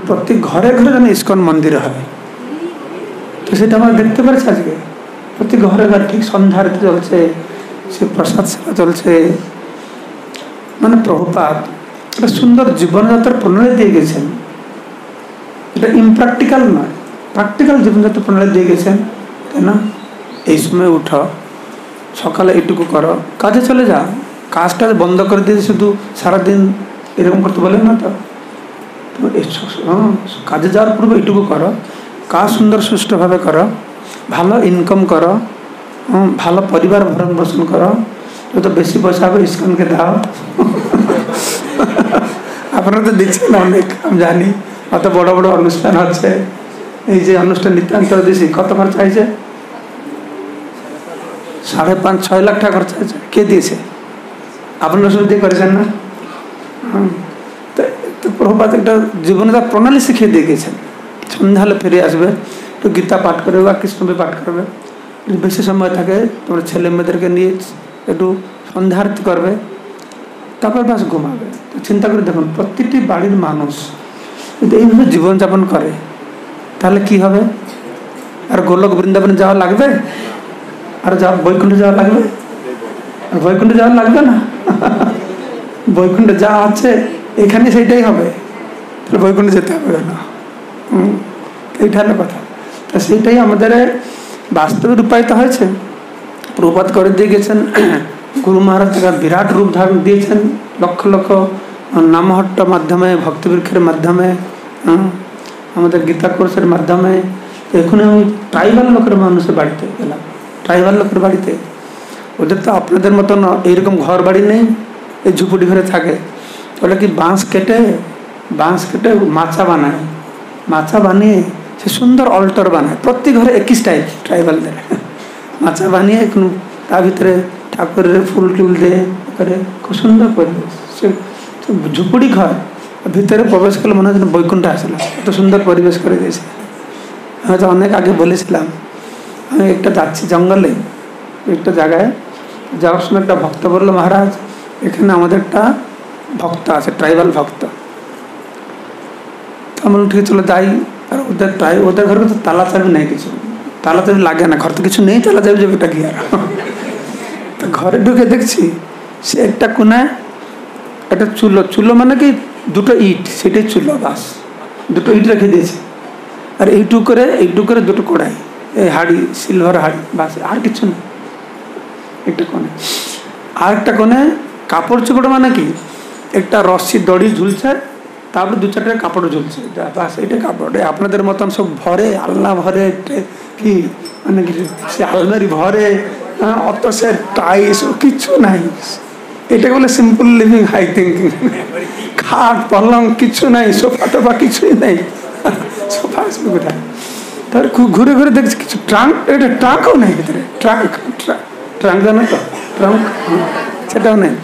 প্রতি ঘরে ঘরে যেন ইস্কন মন্দির হয়। তো সেটা আমরা দেখতে পাচ্ছি আজকে প্রতি ঘরে ঘরে ঠিক সন্ধ্যা আরতি চলছে, সে প্রসাদ সেবা চলছে। মানে প্রভুপাদ একটা সুন্দর জীবনযাত্রার প্রণালী দিয়ে গেছেন, এটা ইমপ্র্যাকটিক্যাল নয়, প্র্যাকটিক্যাল জীবনযাত্রা প্রণালী দিয়ে গেছেন। তাই না? এই সময় উঠো, সকালে এইটুকু করো, কাজে চলে যাও, কাজটা বন্ধ করে দিয়ে শুধু সারাদিন এরকম করতে বলেন না। তো কাজে যাওয়ার পূর্বে এইটুকু করো, কাজ সুন্দর সুষ্ঠুভাবে করো, ভালো ইনকাম করো, ভালো পরিবার ভরণ পোষণ করো, যত বেশি পয়সা হবে ইস্কনকে দাও। আপনারা তো দিচ্ছেন অনেক, আমি জানি, অত বড় বড় অনুষ্ঠান হচ্ছে। এই যে অনুষ্ঠান নিত্যান্ত দিয়েছি, কত খরচা হয়েছে? 5.5-6 লাখ টাকা খরচা হয়েছে। কে দিয়েছে? আপনারা সব দিয়ে করেছেন না? তো প্রভুপাদ একটা জীবনের প্রণালী শিখিয়ে দিয়ে গেছেন। সন্ধ্যা হলে ফিরে আসবে, একটু গীতা পাঠ করবে বা কৃষ্ণবী পাঠ করবে, বেশি সময় থাকে তোমার ছেলে মেয়েদেরকে নিয়ে একটু সন্ধ্যা আরতি করবে, তারপর বাস ঘুমাবে। তো চিন্তা করে দেখুন, প্রতিটি বাড়ির মানুষ যদি এইভাবে জীবনযাপন করে তাহলে কি হবে? আর গোলক বৃন্দাবনে যাওয়া লাগবে? আর বৈকুণ্ঠে যাওয়া লাগবে? আর বৈকুণ্ঠে যাওয়া লাগবে না? বৈকুণ্ঠে যা আছে এখানে সেইটাই হবে, তাহলে বৈকুণ্ঠে যেতে হবে না। এইটা হলো কথা। তা সেইটাই আমাদের বাস্তবে রূপায়িত হয়েছে। প্রভুপাদ করে দিয়ে গেছেন। গুরু মহারাজ তারা বিরাট রূপ ধারণ দিয়েছেন, লক্ষ লক্ষ নামহট্ট মাধ্যমে, ভক্তিবৃক্ষের মাধ্যমে, আমাদের গীতা কোর্সের মাধ্যমে। এখন আমি ট্রাইবাল লোকের মানুষের বাড়িতে গেলাম, ট্রাইবাল লোকের বাড়িতে। ওদের তো আপনাদের মতন এইরকম ঘর বাড়ি নেই, এই ঝুপড়ি ঘরে থাকে। ওরা কি বাঁশ কেটে মাচা বানায়, মাচা বানিয়ে সে সুন্দর অল্টার বানায়। প্রতি ঘরে একই স্টাইল ট্রাইবালদের, মাচা বানিয়ে এখন তার ভিতরে ঠাকুরের ফুল টুল দিয়ে করে খুব সুন্দর পরিবেশ। সে ঝুপড়ি ঘর, ভিতরে প্রবেশ করলে মনে হচ্ছে বৈকুণ্ঠ আসলো, এত সুন্দর পরিবেশ করে দিয়েছে। আমি তো অনেক আগে বলেছিলাম, আমি একটা যাচ্ছি জঙ্গলে, একটা জায়গায় যাওয়ার সময় একটা ভক্ত বললো, মহারাজ এখানে আমাদের একটা ভক্ত আছে, ট্রাইবাল ভক্ত। আমি ঠিক চলে যাই। আর ওদের ঘরে তো তালা চাবি নেই, কিছু তালা চাবি লাগে না, ঘর তো কিছু নেই, তালা চাবি যাবে এটা কি? আর ঘরে ঢুকে দেখছি সে একটা কোনায় একটা চুলো মানে কি দুটো ইট, সেটাই চুলো, বাস দুটো ইট রেখে দিয়েছে। আর এইটুকু করে দুটো কড়াই, এই হাঁড়ি, সিলভার হাঁড়ি, বাস, আর কিছু না। একটা কোণে আর একটা কোণে কাপড় চোপড়, মানে কি একটা রশ্মি দড়ি ঝুলছে, তারপরে 2-4টা কাপড় ঝুলছে, বাস এটা কাপড়। আপনাদের মতন সব ভরে, আলনা ভরে, কি মানে কি সে আলমারি ভরে, অত সে টাই এসব কিচ্ছু নাই। এটাকে বলে সিম্পল লিভিং, হাই থিঙ্কিং। খাট পলং কিছু নাই, সোফা টোফা কিছুই নাই, সোফা আসবে কোথায়? তার ঘুরে ঘুরে দেখছি কিছু ট্রাঙ্ক, এটা ট্রাঙ্কও নেই ভিতরে, ট্রাঙ্ক জানো তো, ট্রাঙ্ক সেটাও নেই।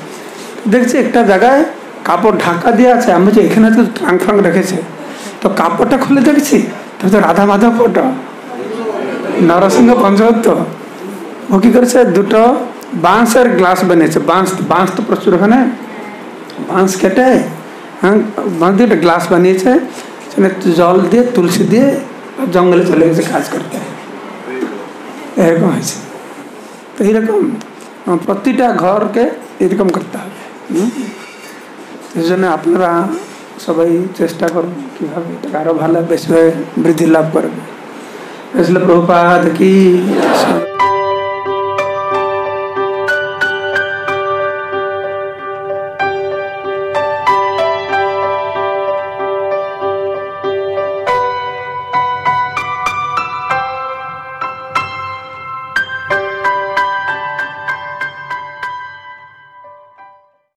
দেখছি একটা জায়গায় কাপড় ঢাকা দিয়ে আছে, আমি বলছি এখানে তো ট্রাঙ্ক ফ্রাঙ্ক রেখেছে। তো কাপড়টা খুলে দেখছি তো রাধা মাধব ফটো, নরসিংহ পঞ্চবত্ত। ও কি করেছে, দুটো বাঁশের গ্লাস বানিয়েছে, বাঁশ তো প্রচুর, ওখানে বাঁশ কেটে বাঁশ দিয়ে একটা গ্লাস বানিয়েছে, সেখানে জল দিয়ে তুলসী দিয়ে জঙ্গলে চলে গেছে কাজ করতে। এরকম হয়েছে। তো এইরকম প্রতিটা ঘরকে এরকম করতে হবে। সেই জন্য আপনারা সবাই চেষ্টা করুন কীভাবে এটাকে আরও ভালো বেশি বৃদ্ধি লাভ করবে। इसलिए प्रभुपाद की